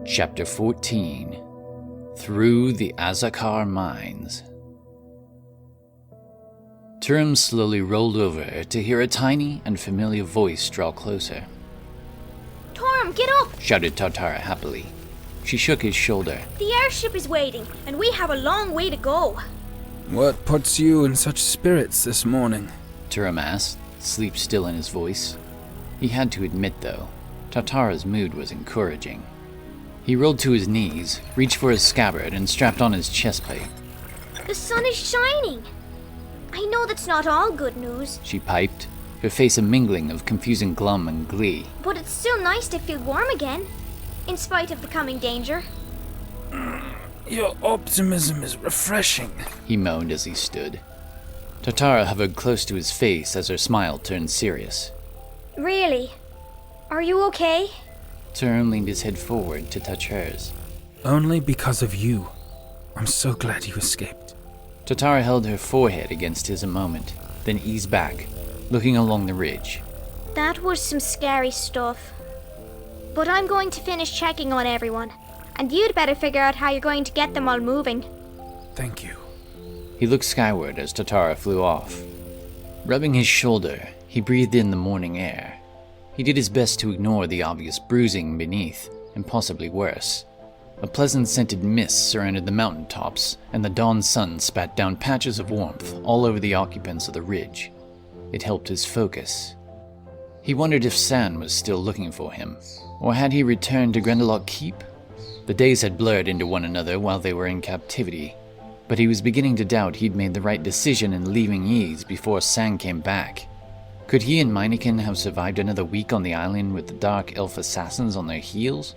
Chapter 14. Through the Azhakar Mines. Turim slowly rolled over to hear a tiny and familiar voice draw closer. Turim, get up! Shouted Tartara happily. She shook his shoulder. The airship is waiting, and we have a long way to go. What puts you in such spirits this morning? Turim asked, sleep still in his voice. He had to admit, though, Tartara's mood was encouraging. He rolled to his knees, reached for his scabbard, and strapped on his chestplate. The sun is shining. I know that's not all good news, She piped, her face a mingling of confusing glum and glee. but it's still nice to feel warm again, in spite of the coming danger. Your optimism is refreshing. He moaned as he stood. Tartara hovered close to his face as her smile turned serious. Really? Are you okay? Turim leaned his head forward to touch hers. Only because of you. I'm so glad you escaped. Tartara held her forehead against his a moment, then eased back, looking along the ridge. That was some scary stuff. But I'm going to finish checking on everyone, and you'd better figure out how you're going to get them all moving. Thank you. He looked skyward as Tartara flew off. Rubbing his shoulder, he breathed in the morning air. He did his best to ignore the obvious bruising beneath, and possibly worse. A pleasant scented mist surrounded the mountain tops, and the dawn sun spat down patches of warmth all over the occupants of the ridge. It helped his focus. He wondered if San was still looking for him, or had he returned to Grendelock Keep? The days had blurred into one another while they were in captivity, but he was beginning to doubt he'd made the right decision in leaving Ys before San came back. Could he and Meineken have survived another week on the island with the Dark Elf assassins on their heels?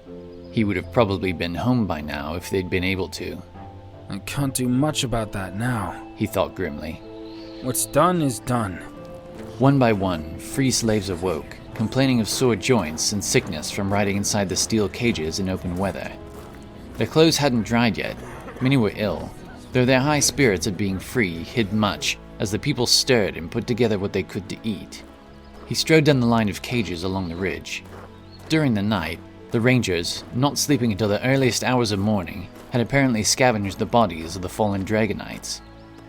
He would have probably been home by now if they'd been able to. I can't do much about that now. He thought grimly. What's done is done. One by one, free slaves awoke, complaining of sore joints and sickness from riding inside the steel cages in open weather. Their clothes hadn't dried yet. Many were ill, though their high spirits at being free hid much as the people stirred and put together what they could to eat. He strode down the line of cages along the ridge. During the night, the Rangers, not sleeping until the earliest hours of morning, had apparently scavenged the bodies of the fallen Dragonites.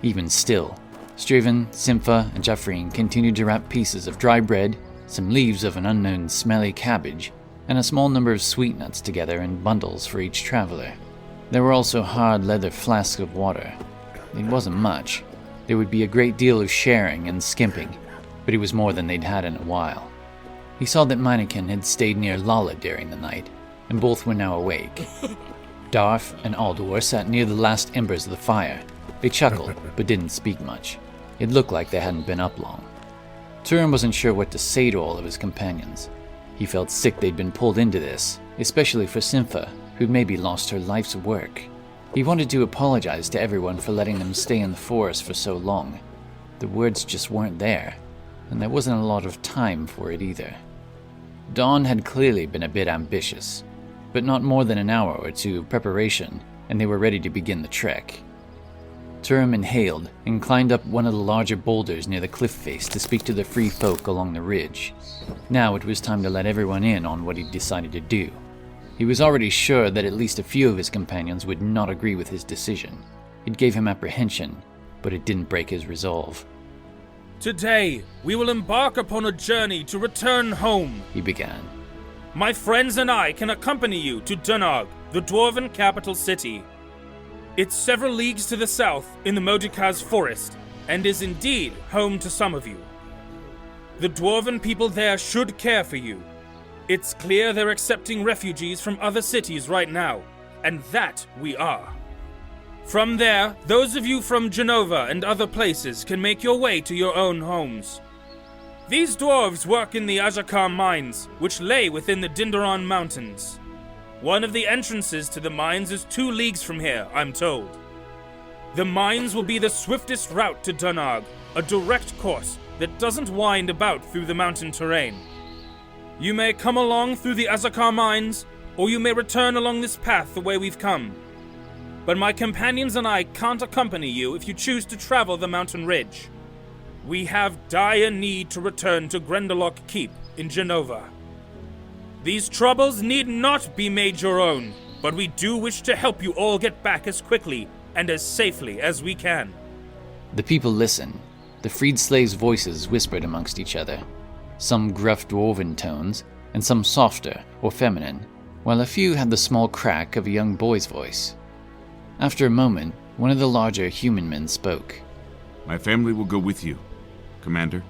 Even still, Straven, Sympha, and Jaffreen continued to wrap pieces of dry bread, some leaves of an unknown smelly cabbage, and a small number of sweet nuts together in bundles for each traveler. There were also hard leather flasks of water. It wasn't much. There would be a great deal of sharing and skimping, but it was more than they'd had in a while. He saw that Meineken had stayed near Lala during the night, and both were now awake. Darf and Aldor sat near the last embers of the fire. They chuckled, but didn't speak much. It looked like they hadn't been up long. Turim wasn't sure what to say to all of his companions. He felt sick they'd been pulled into this, especially for Sympha, who'd maybe lost her life's work. He wanted to apologize to everyone for letting them stay in the forest for so long. The words just weren't there, and there wasn't a lot of time for it either. Dawn had clearly been a bit ambitious, but not more than an hour or two of preparation, and they were ready to begin the trek. Turim inhaled and climbed up one of the larger boulders near the cliff face to speak to the free folk along the ridge. Now it was time to let everyone in on what he'd decided to do. He was already sure that at least a few of his companions would not agree with his decision. It gave him apprehension, but it didn't break his resolve. Today, we will embark upon a journey to return home, He began. My friends and I can accompany you to Dunarg, the dwarven capital city. It's several leagues to the south in the Modikaz forest, and is indeed home to some of you. The dwarven people there should care for you. It's clear they're accepting refugees from other cities right now, and that we are. From there, those of you from Genova and other places can make your way to your own homes. These dwarves work in the Azhakar Mines, which lay within the Dindaron Mountains. One of the entrances to the mines is 2 leagues from here, I'm told. The mines will be the swiftest route to Dunarg, a direct course that doesn't wind about through the mountain terrain. You may come along through the Azhakar Mines, or you may return along this path the way we've come. But my companions and I can't accompany you if you choose to travel the mountain ridge. We have dire need to return to Grendelock Keep in Genova. These troubles need not be made your own. but we do wish to help you all get back as quickly and as safely as we can. The people listened. The freed slaves' voices whispered amongst each other, some gruff dwarven tones, and some softer or feminine, while a few had the small crack of a young boy's voice. After a moment, one of the larger human men spoke. My family will go with you, Commander.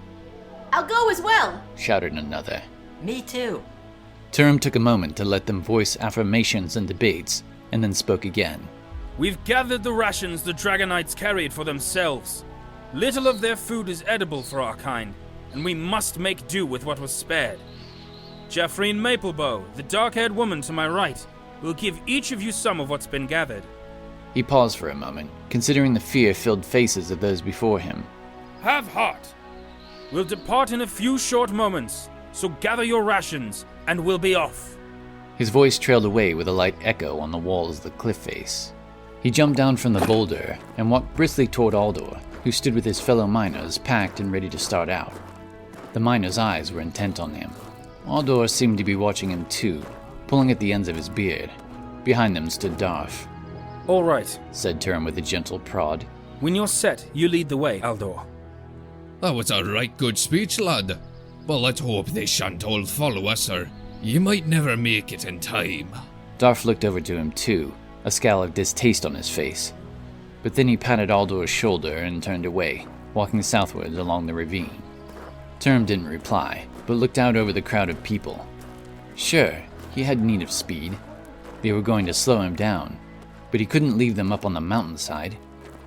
I'll go as well! Shouted another. Me too. Turim took a moment to let them voice affirmations and debates, and then spoke again. We've gathered the rations the Dragonites carried for themselves. Little of their food is edible for our kind, and we must make do with what was spared. Jaffreen Maplebow, the dark-haired woman to my right, will give each of you some of what's been gathered. He paused for a moment, considering the fear-filled faces of those before him. Have heart. We'll depart in a few short moments, so gather your rations, and we'll be off. His voice trailed away with a light echo on the walls of the cliff face. He jumped down from the boulder and walked briskly toward Aldor, who stood with his fellow miners packed and ready to start out. The miners' eyes were intent on him. Aldor seemed to be watching him too, pulling at the ends of his beard. Behind them stood Darth. All right, said Turim with a gentle prod. When you're set, you lead the way, Aldor. That was a right good speech, lad. But let's hope they shan't all follow us, or you might never make it in time. Darth looked over to him too, a scowl of distaste on his face. But then he patted Aldor's shoulder and turned away, walking southwards along the ravine. Turim didn't reply, but looked out over the crowd of people. Sure, he had need of speed. They were going to slow him down, but he couldn't leave them up on the mountainside.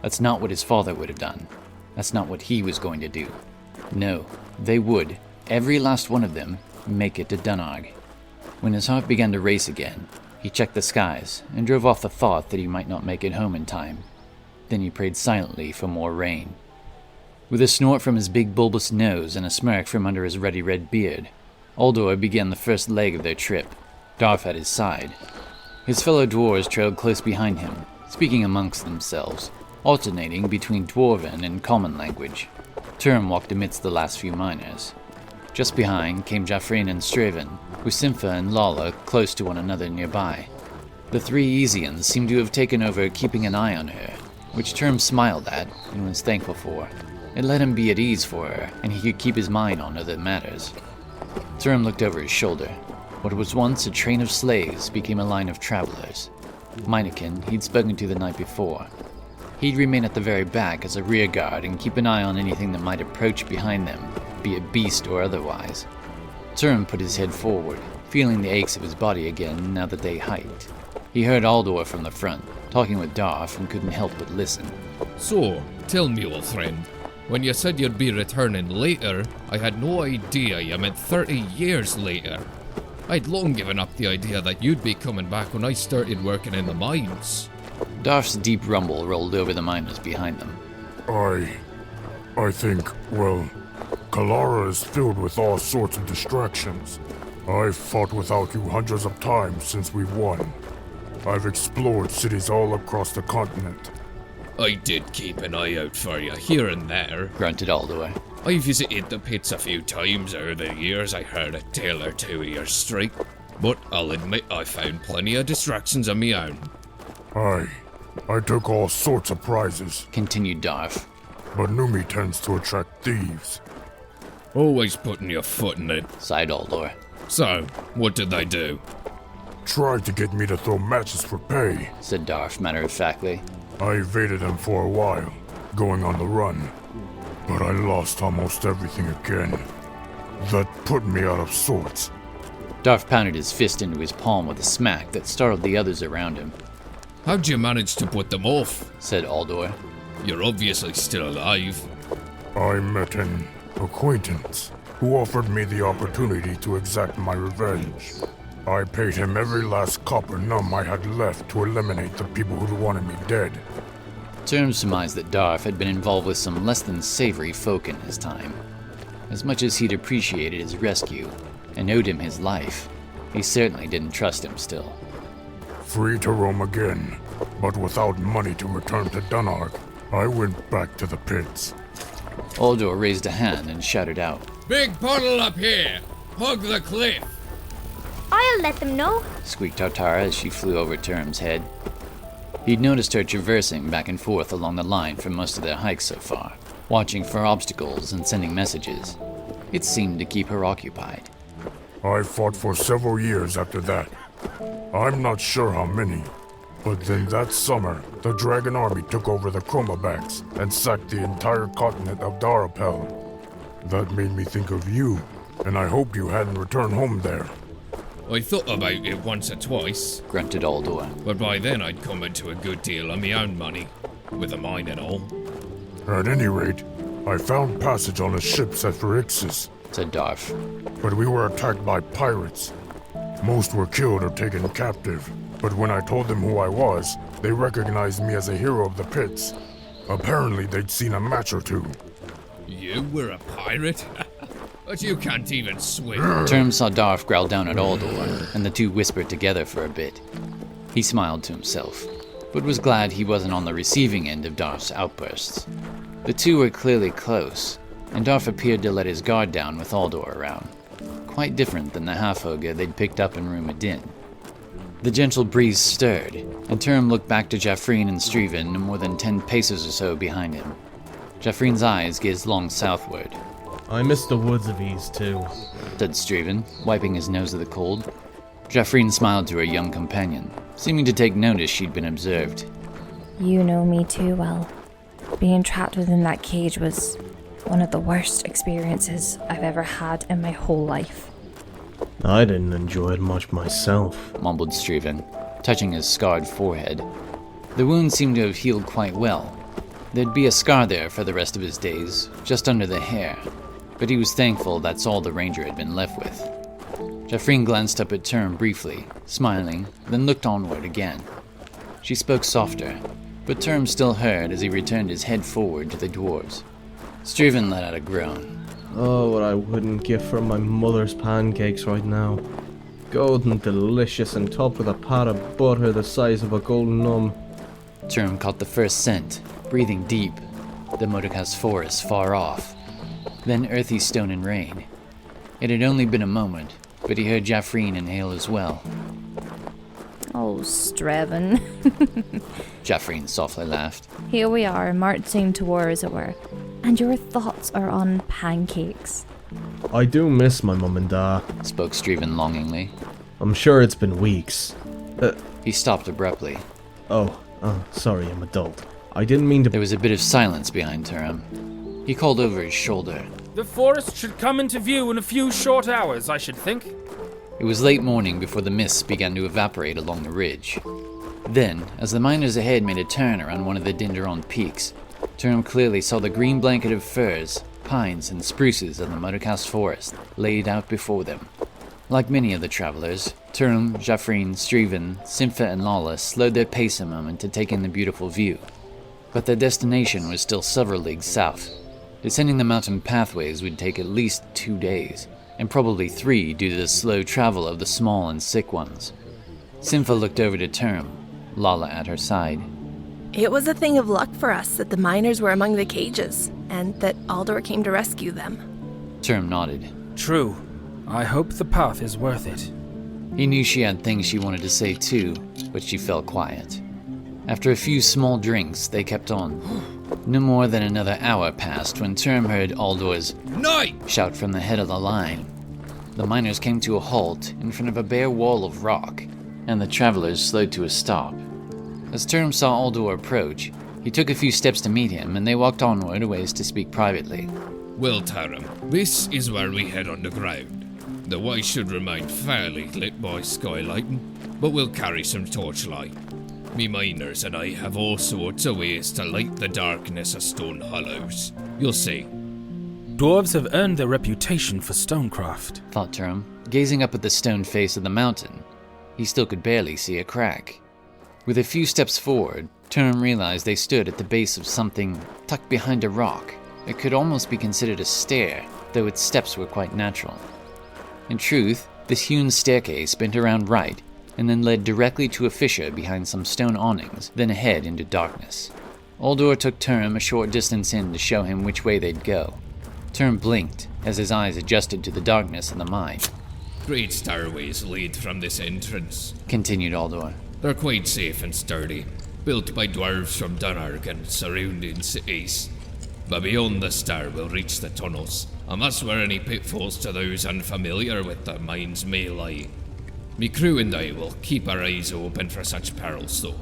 That's not what his father would have done. That's not what he was going to do. No, they would, every last one of them, make it to Dunarg. When his heart began to race again, he checked the skies and drove off the thought that he might not make it home in time. Then he prayed silently for more rain. With a snort from his big bulbous nose and a smirk from under his ruddy red beard, Aldor began the first leg of their trip, Darth at his side. His fellow dwarves trailed close behind him, speaking amongst themselves, alternating between dwarven and common language. Turim walked amidst the last few miners. Just behind came Jaffreen and Straven, with Sympha and Lala close to one another nearby. The three Easians seemed to have taken over keeping an eye on her, which Turim smiled at and was thankful for. It let him be at ease for her, and he could keep his mind on other matters. Turim looked over his shoulder. What was once a train of slaves became a line of travelers. Minikin he'd spoken to the night before. He'd remain at the very back as a rear guard and keep an eye on anything that might approach behind them, be it beast or otherwise. Turim put his head forward, feeling the aches of his body again now that they hiked. He heard Aldor from the front, talking with Darth, and couldn't help but listen. So, tell me, old friend, when you said you'd be returning later, I had no idea you meant 30 years later. I'd long given up the idea that you'd be coming back when I started working in the mines. Darth's deep rumble rolled over the miners behind them. I think, well, Kalara is filled with all sorts of distractions. I've fought without you hundreds of times since we won. I've explored cities all across the continent. I did keep an eye out for you here and there, grunted Aldor. I visited the pits a few times over the years. I heard a tale or two of your strike, but I'll admit I found plenty of distractions of my own. I took all sorts of prizes, continued Darth. But Numi tends to attract thieves. Always putting your foot in it, sighed Aldor. So, what did they do? Tried to get me to throw matches for pay, said Darth matter-of-factly. I evaded them for a while, going on the run. But I lost almost everything again. That put me out of sorts. Darth pounded his fist into his palm with a smack that startled the others around him. How'd you manage to put them off? Said Aldor. You're obviously still alive. I met an acquaintance who offered me the opportunity to exact my revenge. I paid him every last copper num I had left to eliminate the people who'd wanted me dead. Turim surmised that Darth had been involved with some less than savory folk in his time. As much as he'd appreciated his rescue and owed him his life, he certainly didn't trust him still. Free to roam again, but without money to return to Dunarg, I went back to the pits. Aldor raised a hand and shouted out, Big puddle up here! Hug the cliff! I'll let them know. squeaked Tartara as she flew over Turim's head. He'd noticed her traversing back and forth along the line for most of their hike so far, watching for obstacles and sending messages. It seemed to keep her occupied. I fought for several years after that. I'm not sure how many. But then that summer, the Dragon Army took over the Chromabacks and sacked the entire continent of Darapel. That made me think of you, and I hoped you hadn't returned home there. I thought about it once or twice, Grunted Aldor. but by then I'd come into a good deal of my own money, with a mine and all. At any rate, I found passage on a ship set for Ixis, Said Darf. but we were attacked by pirates. Most were killed or taken captive, but when I told them who I was, they recognized me as a hero of the pits. Apparently they'd seen a match or two. You were a pirate? But you can't even swim. Turim saw Darf growl down at Aldor, and the two whispered together for a bit. He smiled to himself, but was glad he wasn't on the receiving end of Darf's outbursts. The two were clearly close, and Darf appeared to let his guard down with Aldor around. Quite different than the half-ogre they'd picked up in Armageddon. The gentle breeze stirred, and Turim looked back to Jaffreen and Striven more than 10 paces or so behind him. Jaffreen's eyes gazed long southward. I miss the woods of Ease too, Said Striven, wiping his nose of the cold. Jaffreen smiled to her young companion, seeming to take notice she'd been observed. You know me too well. Being trapped within that cage was one of the worst experiences I've ever had in my whole life. I didn't enjoy it much myself. Mumbled Striven, touching his scarred forehead. The wound seemed to have healed quite well. There'd be a scar there for the rest of his days, just under the hair, but he was thankful that's all the ranger had been left with. Jaffreen glanced up at Turim briefly, smiling, then looked onward again. She spoke softer, but Turim still heard as he returned his head forward to the dwarves. Striven let out a groan. Oh, what I wouldn't give for my mother's pancakes right now. Golden delicious and topped with a pat of butter the size of a golden num. Turim caught the first scent, breathing deep. The Modokas forest far off. Then earthy stone and rain. It had only been a moment, but he heard Jaffreen inhale as well. Oh, Striven. Jaffreen softly laughed. Here we are, marching to war as it were, and your thoughts are on pancakes. I do miss my mum and dad. Spoke Striven longingly. I'm sure it's been weeks. He stopped abruptly. Oh, sorry, I'm adult. I didn't mean to. There was a bit of silence behind Turim. He called over his shoulder. The forest should come into view in a few short hours, I should think. It was late morning before the mists began to evaporate along the ridge. Then, as the miners ahead made a turn around one of the Dinderon peaks, Turim clearly saw the green blanket of firs, pines, and spruces of the Modokas forest laid out before them. Like many of the travelers, Turim, Jaffreen, Striven, Simpha, and Lawless slowed their pace a moment to take in the beautiful view. But their destination was still several leagues south. Descending the mountain pathways would take at least 2 days, and probably 3 due to the slow travel of the small and sick ones. Simpha looked over to Turim, Lala at her side. It was a thing of luck for us that the miners were among the cages, and that Aldor came to rescue them. Turim nodded. True. I hope the path is worth it. He knew she had things she wanted to say too, but she fell quiet. After a few small drinks, they kept on. No more than another hour passed when Turim heard Aldor's Night! shout from the head of the line. The miners came to a halt in front of a bare wall of rock, and the travelers slowed to a stop. As Turim saw Aldor approach, he took a few steps to meet him, and they walked onward a ways to speak privately. Well, Turim, this is where we head underground. The way should remain fairly lit by skylighting, but we'll carry some torchlight. Me miners and I have all sorts of ways to light the darkness of stone hollows. You'll see. Dwarves have earned their reputation for stonecraft, Thought Turim, gazing up at the stone face of the mountain. He still could barely see a crack. With a few steps forward, Turim realized they stood at the base of something tucked behind a rock. It could almost be considered a stair, though its steps were quite natural. In truth, this hewn staircase bent around right, and then led directly to a fissure behind some stone awnings, then ahead into darkness. Aldor took Turim a short distance in to show him which way they'd go. Turim blinked as his eyes adjusted to the darkness of the mine. Great stairways lead from this entrance, continued Aldor. They're quite safe and sturdy, built by dwarves from Dunarg and surrounding cities. But beyond the stair we'll reach the tunnels, and that's where any pitfalls to those unfamiliar with the mines may lie. Me crew and I will keep our eyes open for such perils though,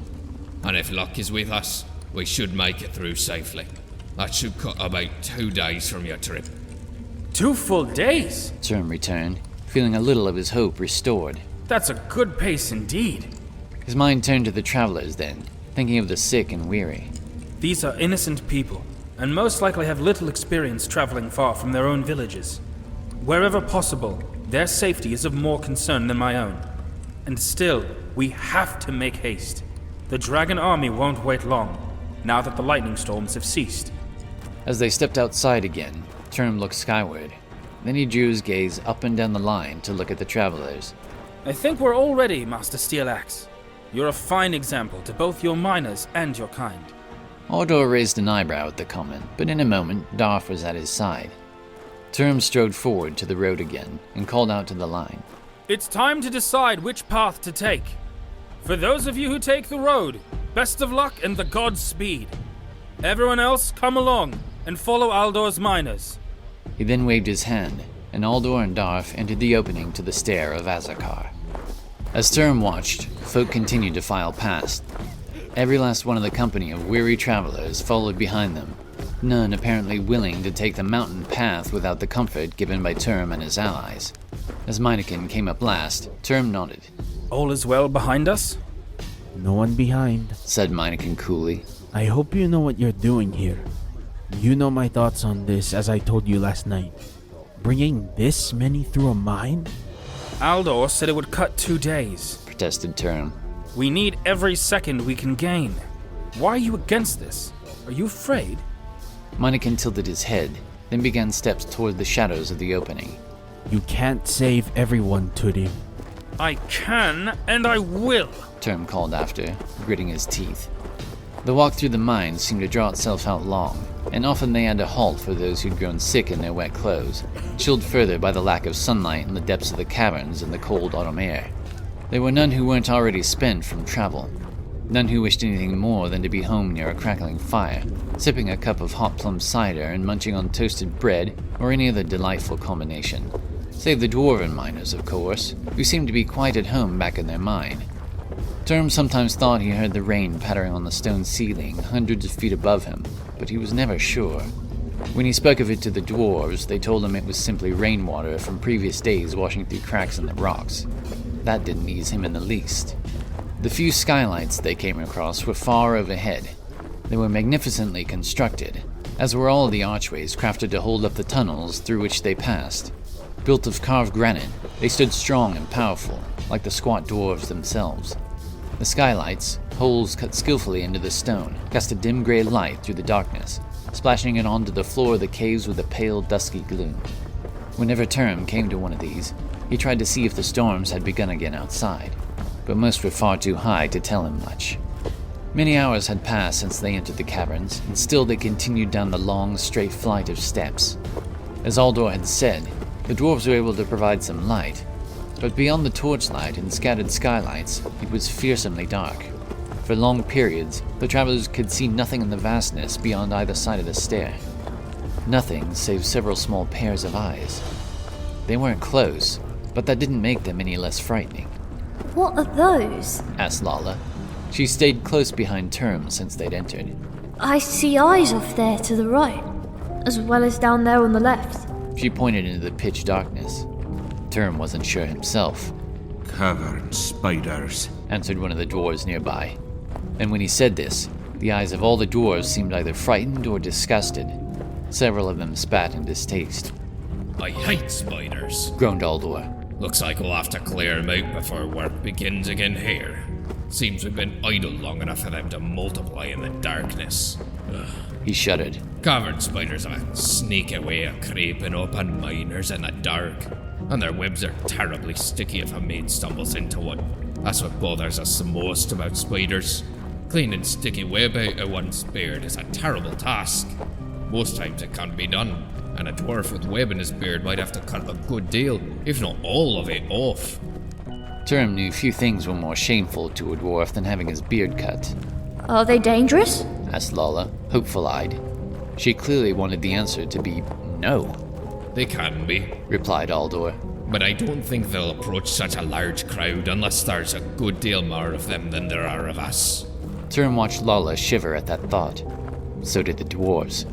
and if luck is with us, we should make it through safely. That should cut about 2 days from your trip. 2 full days? Turim returned, feeling a little of his hope restored. That's a good pace indeed. His mind turned to the travelers then, thinking of the sick and weary. These are innocent people, and most likely have little experience traveling far from their own villages. Wherever possible, their safety is of more concern than my own. And still, we have to make haste. The dragon army won't wait long, now that the lightning storms have ceased. As they stepped outside again, Turim looked skyward. Then he drew his gaze up and down the line to look at the travelers. I think we're all ready, Master Steelaxe. You're a fine example to both your miners and your kind. Aldor raised an eyebrow at the comment, but in a moment, Darth was at his side. Turim strode forward to the road again and called out to the line. It's time to decide which path to take. For those of you who take the road, best of luck and the gods speed. Everyone else, come along and follow Aldor's miners. He then waved his hand, and Aldor and Darth entered the opening to the stair of Azhakar. As Turim watched, folk continued to file past. Every last one of the company of weary travelers followed behind them, none apparently willing to take the mountain path without the comfort given by Turim and his allies. As Minikin came up last, Turim nodded. All is well behind us? No one behind, said Minikin coolly. I hope you know what you're doing here. You know my thoughts on this, as I told you last night. Bringing this many through a mine? Aldor said it would cut 2 days, protested Turim. We need every second we can gain. Why are you against this? Are you afraid? Minikin tilted his head, then began steps toward the shadows of the opening. You can't save everyone, Turim. I can, and I will, Turim called after, gritting his teeth. The walk through the mines seemed to draw itself out long, and often they had to halt for those who'd grown sick in their wet clothes, chilled further by the lack of sunlight in the depths of the caverns and the cold autumn air. There were none who weren't already spent from travel, none who wished anything more than to be home near a crackling fire, sipping a cup of hot plum cider and munching on toasted bread or any other delightful combination. Save the dwarven miners, of course, who seemed to be quite at home back in their mine. Turim sometimes thought he heard the rain pattering on the stone ceiling hundreds of feet above him, but he was never sure. When he spoke of it to the dwarves, they told him it was simply rainwater from previous days washing through cracks in the rocks. That didn't ease him in the least. The few skylights they came across were far overhead. They were magnificently constructed, as were all the archways crafted to hold up the tunnels through which they passed. Built of carved granite, they stood strong and powerful, like the squat dwarves themselves. The skylights, holes cut skillfully into the stone, cast a dim gray light through the darkness, splashing it onto the floor of the caves with a pale, dusky gloom. Whenever Turim came to one of these, he tried to see if the storms had begun again outside, but most were far too high to tell him much. Many hours had passed since they entered the caverns, and still they continued down the long, straight flight of steps. As Aldor had said, the dwarves were able to provide some light, but beyond the torchlight and scattered skylights, it was fearsomely dark. For long periods, the travelers could see nothing in the vastness beyond either side of the stair. Nothing save several small pairs of eyes. They weren't close, but that didn't make them any less frightening. What are those? Asked Lala. She stayed close behind Turim since they'd entered. I see eyes off there to the right, as well as down there on the left. She pointed into the pitch darkness. Turim wasn't sure himself. Cavern spiders, answered one of the dwarves nearby. And when he said this, the eyes of all the dwarves seemed either frightened or disgusted. Several of them spat in distaste. I hate spiders, groaned Aldor. Looks like we'll have to clear them out before work begins again here. Seems we've been idle long enough for them to multiply in the darkness. Ugh. He shuddered. Cavern spiders have a sneaky way of creeping up on miners in the dark, and their webs are terribly sticky if a maid stumbles into one. That's what bothers us the most about spiders. Cleaning sticky web out of one's beard is a terrible task. Most times it can't be done, and a dwarf with web in his beard might have to cut a good deal, if not all of it, off. Turim knew few things were more shameful to a dwarf than having his beard cut. Are they dangerous? Asked Lala, hopeful-eyed. She clearly wanted the answer to be no. They can be, replied Aldor. But I don't think they'll approach such a large crowd unless there's a good deal more of them than there are of us. Turim watched Lala shiver at that thought. So did the dwarves.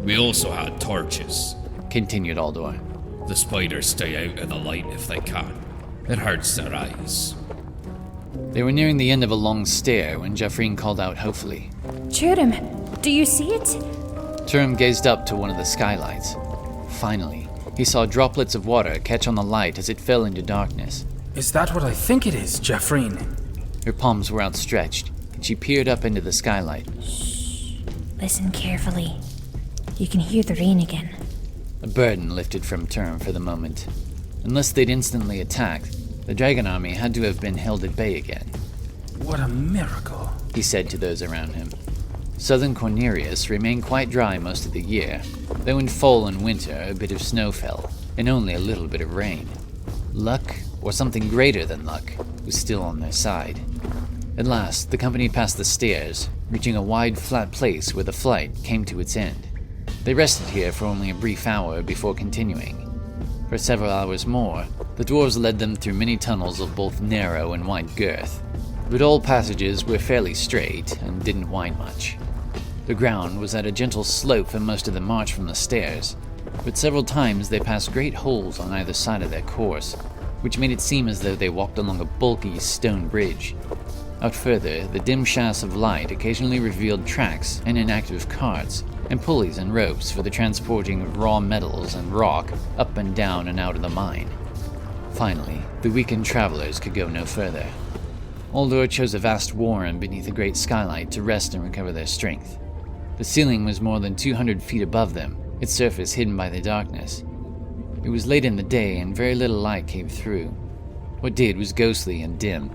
We also had torches, continued Aldor. The spiders stay out of the light if they can. It hurts their eyes. They were nearing the end of a long stair when Jaffreen called out hopefully. Turim, do you see it? Turim gazed up to one of the skylights. Finally, he saw droplets of water catch on the light as it fell into darkness. Is that what I think it is, Jaffreen? Her palms were outstretched, and she peered up into the skylight. Shh. Listen carefully. You can hear the rain again. A burden lifted from Turim for the moment. Unless they'd instantly attacked, the dragon army had to have been held at bay again. What a miracle, he said to those around him. Southern Cornerius remained quite dry most of the year, though in fall and winter a bit of snow fell, and only a little bit of rain. Luck, or something greater than luck, was still on their side. At last, the company passed the stairs, reaching a wide, flat place where the flight came to its end. They rested here for only a brief hour before continuing. For several hours more, the dwarves led them through many tunnels of both narrow and wide girth, but all passages were fairly straight and didn't wind much. The ground was at a gentle slope for most of the march from the stairs, but several times they passed great holes on either side of their course, which made it seem as though they walked along a bulky stone bridge. Out further, the dim shafts of light occasionally revealed tracks and inactive carts, and pulleys and ropes for the transporting of raw metals and rock up and down and out of the mine. Finally, the weakened travelers could go no further. Aldor chose a vast warren beneath a great skylight to rest and recover their strength. The ceiling was more than 200 feet above them, its surface hidden by the darkness. It was late in the day and very little light came through. What did was ghostly and dim.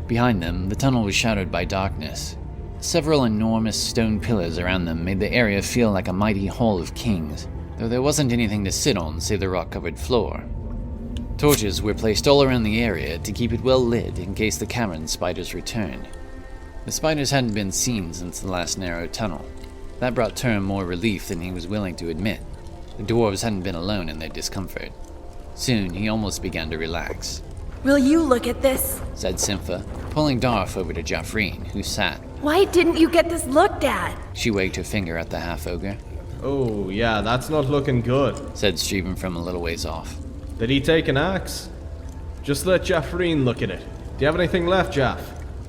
Behind them, the tunnel was shadowed by darkness. Several enormous stone pillars around them made the area feel like a mighty hall of kings, though there wasn't anything to sit on save the rock-covered floor. Torches were placed all around the area to keep it well lit in case the cavern spiders returned. The spiders hadn't been seen since the last narrow tunnel. That brought Turim more relief than he was willing to admit. The dwarves hadn't been alone in their discomfort. Soon, he almost began to relax. Will you look at this? Said Sympha, pulling Darth over to Jaffreen, who sat. Why didn't you get this looked at? She waved her finger at the half-ogre. Oh, yeah, that's not looking good, said Stephen from a little ways off. Did he take an axe? Just let Jaffreen look at it. Do you have anything left, Jaff?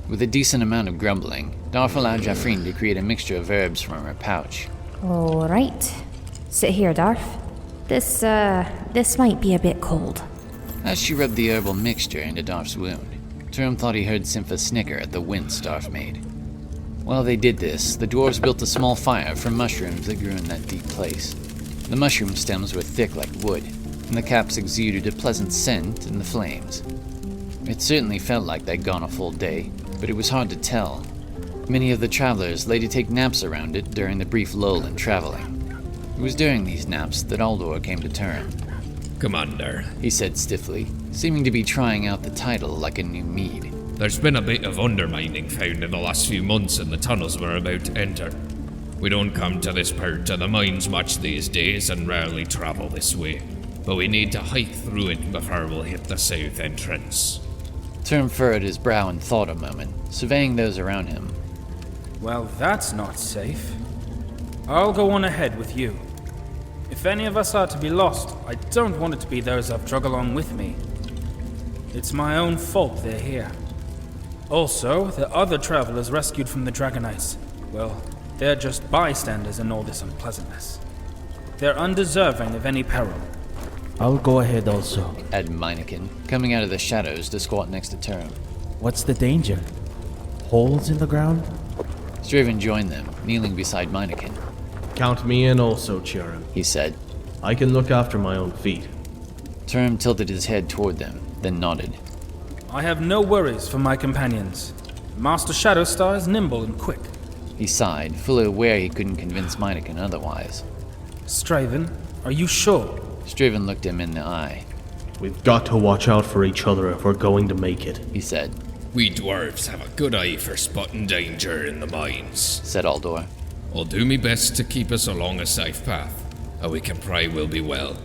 With a decent amount of grumbling, Darth allowed Jaffreen to create a mixture of herbs from her pouch. All right. Sit here, Darth. This might be a bit cold. As she rubbed the herbal mixture into Darth's wound, Turim thought he heard Sympha snicker at the wince Darth made. While they did this, the dwarves built a small fire from mushrooms that grew in that deep place. The mushroom stems were thick like wood, and the caps exuded a pleasant scent in the flames. It certainly felt like they'd gone a full day, but it was hard to tell. Many of the travelers lay to take naps around it during the brief lull in traveling. It was during these naps that Aldor came to Turim. Commander, he said stiffly, seeming to be trying out the title like a new mead. There's been a bit of undermining found in the last few months in the tunnels we're about to enter. We don't come to this part of the mines much these days and rarely travel this way, but we need to hike through it before we'll hit the south entrance. Turim furrowed his brow and thought a moment, surveying those around him. Well, that's not safe. I'll go on ahead with you. If any of us are to be lost, I don't want it to be those I've drug along with me. It's my own fault they're here. Also, the other travelers rescued from the Dragonites, well, they're just bystanders in all this unpleasantness. They're undeserving of any peril. I'll go ahead also, added Minikin, coming out of the shadows to squat next to Turim. What's the danger? Holes in the ground? Straven joined them, kneeling beside Minikin. Count me in also, Turim, he said. I can look after my own feet. Turim tilted his head toward them, then nodded. I have no worries for my companions. Master Shadowstar is nimble and quick. He sighed, fully aware he couldn't convince Minikin otherwise. Straven, are you sure? Straven looked him in the eye. We've got to watch out for each other if we're going to make it, he said. We dwarves have a good eye for spotting danger in the mines, said Aldor. I'll do me best to keep us along a safe path, and we can pray we'll be well.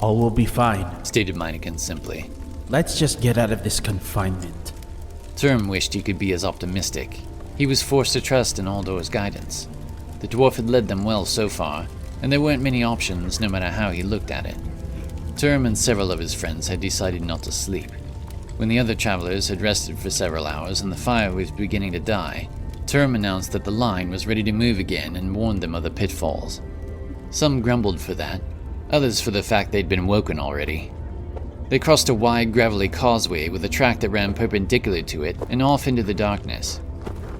All will be fine, stated Minikin simply. Let's just get out of this confinement. Turim wished he could be as optimistic. He was forced to trust in Aldor's guidance. The dwarf had led them well so far, and there weren't many options no matter how he looked at it. Turim and several of his friends had decided not to sleep. When the other travelers had rested for several hours and the fire was beginning to die, Turim announced that the line was ready to move again and warned them of the pitfalls. Some grumbled for that, others for the fact they'd been woken already. They crossed a wide, gravelly causeway with a track that ran perpendicular to it and off into the darkness.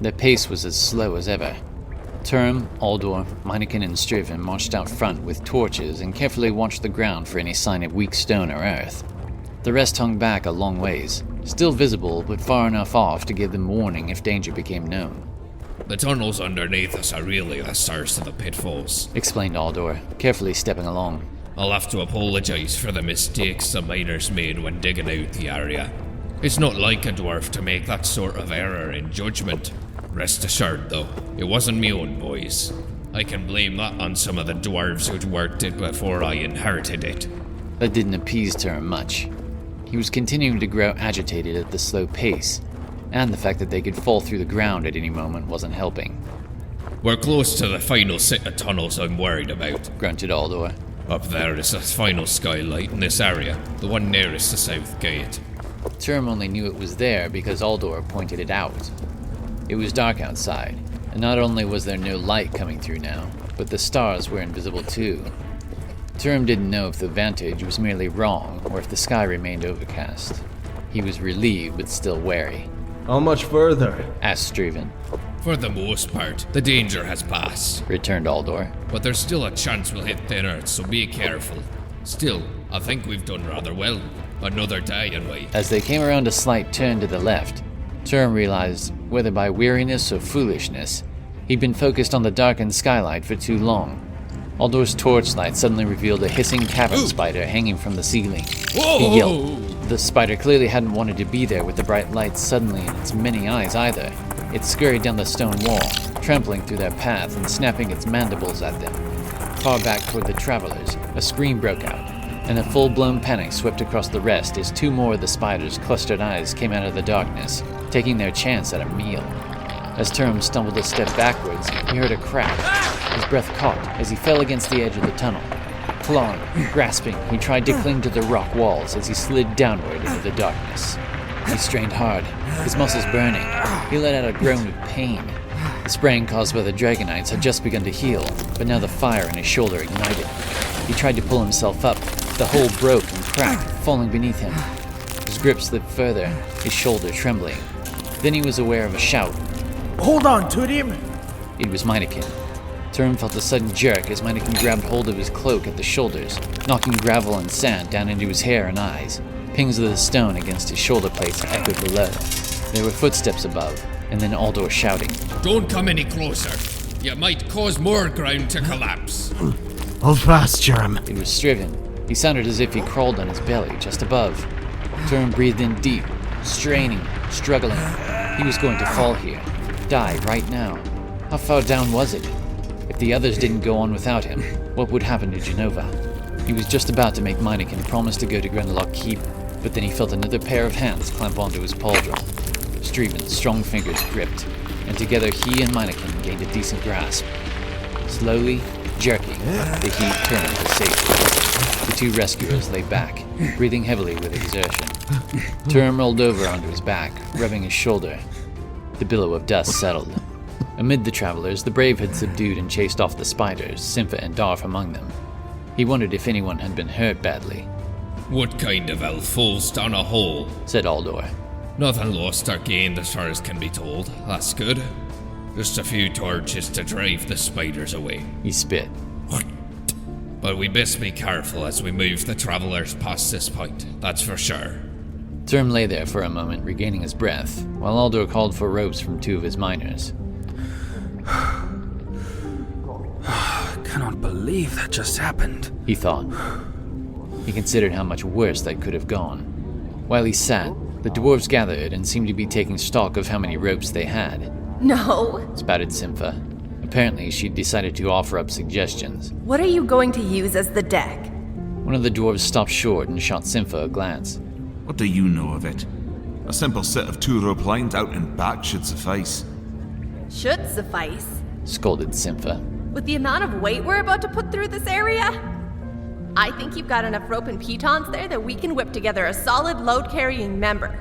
Their pace was as slow as ever. Turim, Aldor, Minikin, and Straven marched out front with torches and carefully watched the ground for any sign of weak stone or earth. The rest hung back a long ways, still visible but far enough off to give them warning if danger became known. The tunnels underneath us are really the source of the pitfalls, explained Aldor, carefully stepping along. I'll have to apologize for the mistakes the miners made when digging out the area. It's not like a dwarf to make that sort of error in judgment. Rest assured, though, it wasn't me own, boys. I can blame that on some of the dwarves who'd worked it before I inherited it. That didn't appease Turim much. He was continuing to grow agitated at the slow pace, and the fact that they could fall through the ground at any moment wasn't helping. We're close to the final set of tunnels I'm worried about, grunted Aldor. Up there is the final skylight in this area, the one nearest the south gate. Turim only knew it was there because Aldor pointed it out. It was dark outside, and not only was there no light coming through now, but the stars were invisible too. Turim didn't know if the vantage was merely wrong or if the sky remained overcast. He was relieved but still wary. How much further? asked Straven. For the most part, the danger has passed, returned Aldor. But there's still a chance we'll hit thin earth, so be careful. Still, I think we've done rather well. Another day and wait. As they came around a slight turn to the left, Turim realized, whether by weariness or foolishness, he'd been focused on the darkened skylight for too long. Aldor's torchlight suddenly revealed a hissing cavern spider hanging from the ceiling. Whoa! He yelped. The spider clearly hadn't wanted to be there with the bright light suddenly in its many eyes either. It scurried down the stone wall, trampling through their path and snapping its mandibles at them. Far back toward the travelers, a scream broke out, and a full-blown panic swept across the rest as two more of the spider's clustered eyes came out of the darkness, taking their chance at a meal. As Turim stumbled a step backwards, he heard a crack. His breath caught as he fell against the edge of the tunnel. Clawing, grasping, he tried to cling to the rock walls as he slid downward into the darkness. He strained hard, his muscles burning. He let out a groan of pain. The spraying caused by the Dragonites had just begun to heal, but now the fire in his shoulder ignited. He tried to pull himself up. The hole broke and cracked, falling beneath him. His grip slipped further, his shoulder trembling. Then he was aware of a shout. Hold on, Turim! It was Minikin. Turim felt a sudden jerk as Minikin grabbed hold of his cloak at the shoulders, knocking gravel and sand down into his hair and eyes. Pings of the stone against his shoulder plates echoed below. There were footsteps above, and then Aldor shouting. Don't come any closer. You might cause more ground to collapse. Hold fast, Turim. It was Straven. He sounded as if he crawled on his belly, just above. Turim breathed in deep, straining, struggling. He was going to fall here. Die right now. How far down was it? If the others didn't go on without him, what would happen to Genova? He was just about to make Minikin promise to go to Grenlock Keep, but then he felt another pair of hands clamp onto his pauldron. Straven's strong fingers gripped, and together he and Minikin gained a decent grasp. Slowly, jerking, the heat turned to safety. The two rescuers lay back, breathing heavily with exertion. Turim rolled over onto his back, rubbing his shoulder. The billow of dust settled. Amid the travelers, the brave had subdued and chased off the spiders, Simfa and Darf among them. He wondered if anyone had been hurt badly. What kind of elf falls down a hole? Said Aldor. Nothing lost or gained as far as can be told. That's good. Just a few torches to drive the spiders away. He spit. But we best be careful as we move the travelers past this point, that's for sure. Turim lay there for a moment, regaining his breath, while Aldor called for ropes from two of his miners. I cannot believe believe that just happened, he thought. He considered how much worse that could have gone. While he sat, the dwarves gathered and seemed to be taking stock of how many ropes they had. No. Spouted Sympha. Apparently, she'd decided to offer up suggestions. What are you going to use as the deck? One of the dwarves stopped short and shot Sympha a glance. What do you know of it? A simple set of 2 rope lines out and back should suffice. Should suffice. Scolded Sympha. With the amount of weight we're about to put through this area? I think you've got enough rope and pitons there that we can whip together a solid load-carrying member.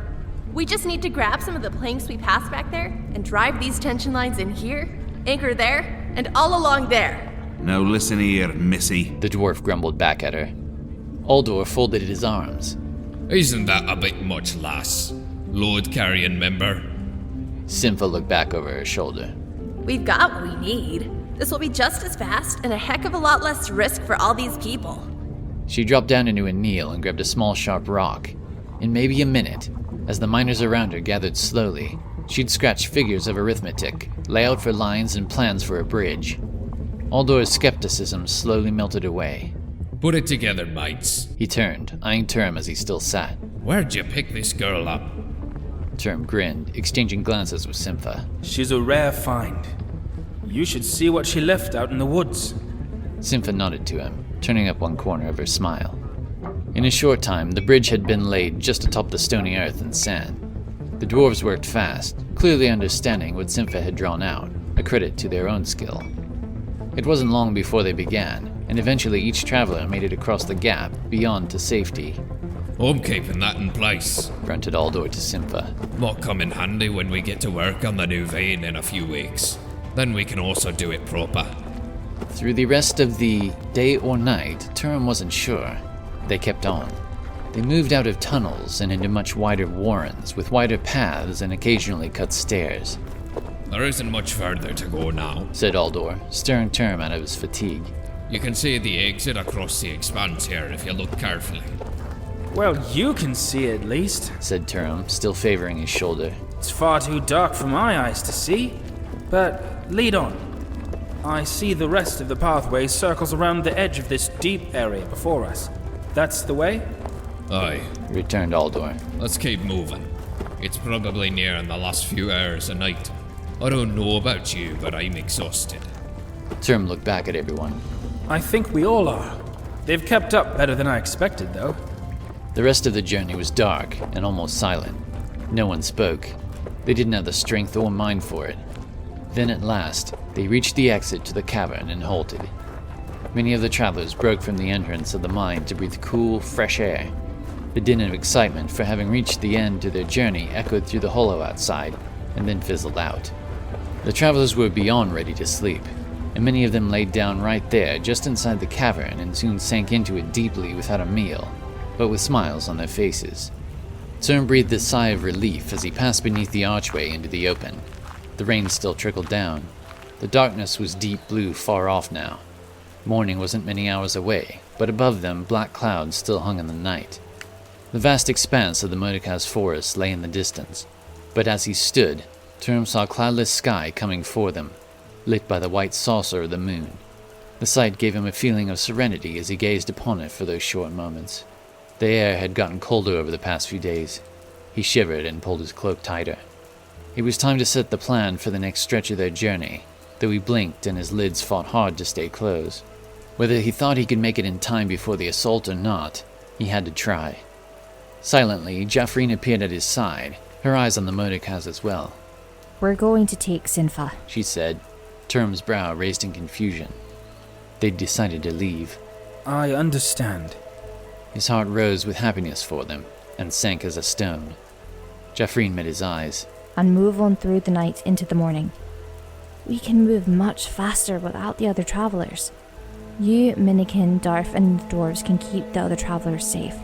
We just need to grab some of the planks we passed back there and drive these tension lines in here, anchor there, and all along there. Now listen here, missy. The dwarf grumbled back at her. Aldor folded his arms. Isn't that a bit much, lass? Load-carrying member? Sympha looked back over her shoulder. We've got what we need. This will be just as fast and a heck of a lot less risk for all these people. She dropped down into a kneel and grabbed a small sharp rock. In maybe a minute, as the miners around her gathered slowly, she'd scratch figures of arithmetic, lay out for lines and plans for a bridge. Aldor's skepticism slowly melted away. Put it together, mates. He turned, eyeing Turim as he still sat. Where'd you pick this girl up? Turim grinned, exchanging glances with Sympha. She's a rare find. You should see what she left out in the woods. Sympha nodded to him, turning up one corner of her smile. In a short time, the bridge had been laid just atop the stony earth and sand. The dwarves worked fast, clearly understanding what Sympha had drawn out, a credit to their own skill. It wasn't long before they began, and eventually each traveler made it across the gap, beyond to safety. I'm keeping that in place, grunted Aldor to Sympha. Might come in handy when we get to work on the new vein in a few weeks. Then we can also do it proper. Through the rest of the day or night, Turim wasn't sure. They kept on. They moved out of tunnels and into much wider warrens, with wider paths and occasionally cut stairs. There isn't much further to go now, said Aldor, stirring Turim out of his fatigue. You can see the exit across the expanse here if you look carefully. Well, you can see at least, said Turim, still favoring his shoulder. It's far too dark for my eyes to see, but lead on. I see the rest of the pathway circles around the edge of this deep area before us. That's the way? Aye, returned Aldor. Let's keep moving. It's probably nearing the last few hours of night. I don't know about you, but I'm exhausted. Turim looked back at everyone. I think we all are. They've kept up better than I expected, though. The rest of the journey was dark and almost silent. No one spoke. They didn't have the strength or mind for it. Then at last, they reached the exit to the cavern and halted. Many of the travelers broke from the entrance of the mine to breathe cool, fresh air. The din of excitement for having reached the end to their journey echoed through the hollow outside, and then fizzled out. The travelers were beyond ready to sleep, and many of them laid down right there just inside the cavern and soon sank into it deeply without a meal, but with smiles on their faces. Turim breathed a sigh of relief as he passed beneath the archway into the open. The rain still trickled down. The darkness was deep blue far off now. Morning wasn't many hours away, but above them black clouds still hung in the night. The vast expanse of the Mordecai's forest lay in the distance, but as he stood, Turim saw a cloudless sky coming for them, lit by the white saucer of the moon. The sight gave him a feeling of serenity as he gazed upon it for those short moments. The air had gotten colder over the past few days. He shivered and pulled his cloak tighter. It was time to set the plan for the next stretch of their journey, though he blinked and his lids fought hard to stay closed. Whether he thought he could make it in time before the assault or not, he had to try. Silently, Jaffreen appeared at his side, her eyes on the Mordecai's as well. We're going to take Sympha, she said, Turim's brow raised in confusion. They'd decided to leave. I understand. His heart rose with happiness for them, and sank as a stone. Jaffreen met his eyes. And move on through the night into the morning. We can move much faster without the other travelers. You, Minikin, Darf, and the dwarves can keep the other travelers safe.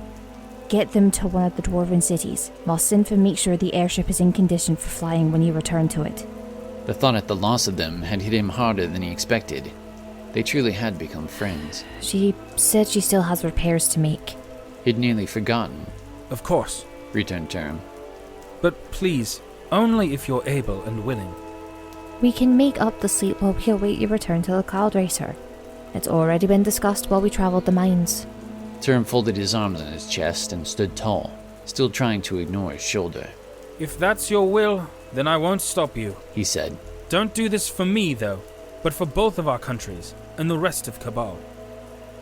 Get them to one of the dwarven cities, while Sympha makes sure the airship is in condition for flying when you return to it. The thought at the loss of them had hit him harder than he expected. They truly had become friends. She said she still has repairs to make. He'd nearly forgotten. Of course, returned Turim. But please, only if you're able and willing. We can make up the sleep while we await your return to the Cloud Racer. It's already been discussed while we travelled the mines. Turim folded his arms on his chest and stood tall, still trying to ignore his shoulder. If that's your will, then I won't stop you, he said. Don't do this for me, though, but for both of our countries and the rest of Cabal.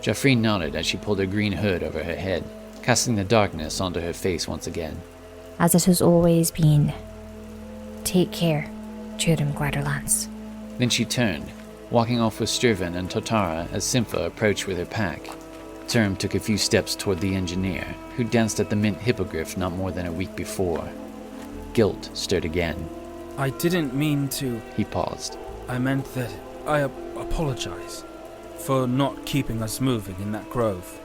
Jaffreen nodded as she pulled her green hood over her head, casting the darkness onto her face once again. As it has always been. Take care, Turim Guaderlands. Then she turned, walking off with Sturvan and Totara as Sympha approached with her pack. Turim took a few steps toward the engineer, who danced at the mint hippogriff not more than a week before. Guilt stirred again. I didn't mean to... He paused. I meant that I apologize for not keeping us moving in that grove.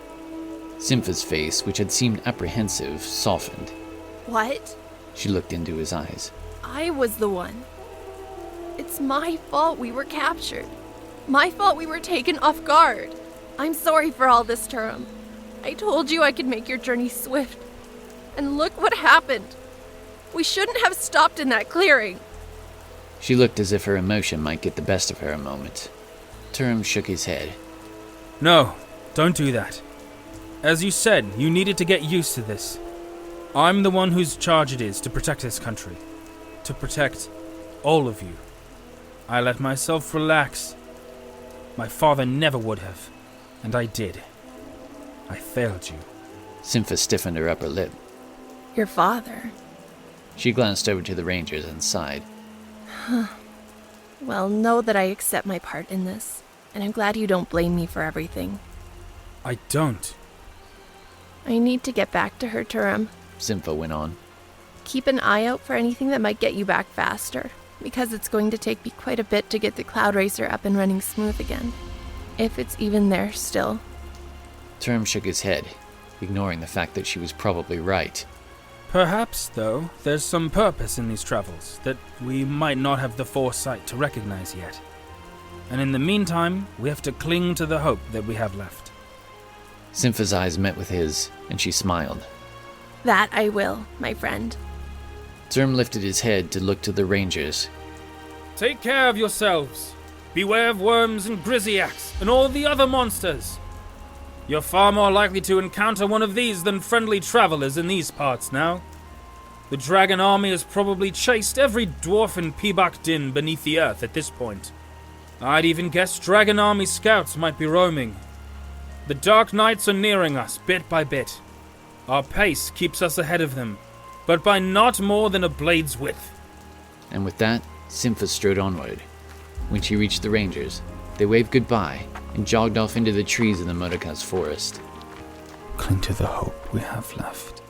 Sympha's face, which had seemed apprehensive, softened. What? She looked into his eyes. I was the one. It's my fault we were captured. My fault we were taken off guard. I'm sorry for all this, Turim. I told you I could make your journey swift. And look what happened. We shouldn't have stopped in that clearing. She looked as if her emotion might get the best of her a moment. Turim shook his head. No, don't do that. As you said, you needed to get used to this. I'm the one whose charge it is to protect this country. To protect all of you. I let myself relax. My father never would have, and I did. I failed you. Sympha stiffened her upper lip. Your father? She glanced over to the Rangers and sighed. Well, know that I accept my part in this, and I'm glad you don't blame me for everything. I don't. I need to get back to her, Turim. Sympha went on. Keep an eye out for anything that might get you back faster, because it's going to take me quite a bit to get the Cloud Racer up and running smooth again. If it's even there still. Turim shook his head, ignoring the fact that she was probably right. Perhaps, though, there's some purpose in these travels that we might not have the foresight to recognize yet. And in the meantime, we have to cling to the hope that we have left. Sympha's eyes met with his, and she smiled. That I will, my friend. Turim lifted his head to look to the Rangers. Take care of yourselves. Beware of worms and Griziacs and all the other monsters. You're far more likely to encounter one of these than friendly travelers in these parts now. The dragon army has probably chased every dwarf and Peabak Din beneath the earth at this point. I'd even guess dragon army scouts might be roaming. The dark nights are nearing us bit by bit. Our pace keeps us ahead of them, but by not more than a blade's width. And with that, Sympha strode onward. When she reached the Rangers, they waved goodbye and jogged off into the trees in the Modokaz forest. Cling to the hope we have left.